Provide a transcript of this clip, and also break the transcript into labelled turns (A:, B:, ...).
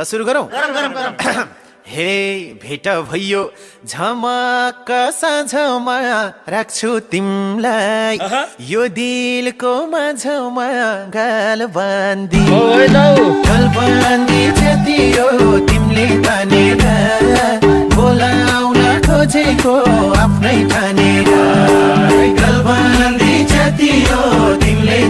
A: सुरु गरौँ
B: गरम गरम गरम
A: हे भेट भइयो झमक्क साँझमा राख्छु तिमलाई यो दिलको माझमा गाल बाँधी गाल बाँधी जतियो तिमीले तानेर बोलाउन खोजेको आफ्नै ठानेर गाल बाँधी जतियो तिमीले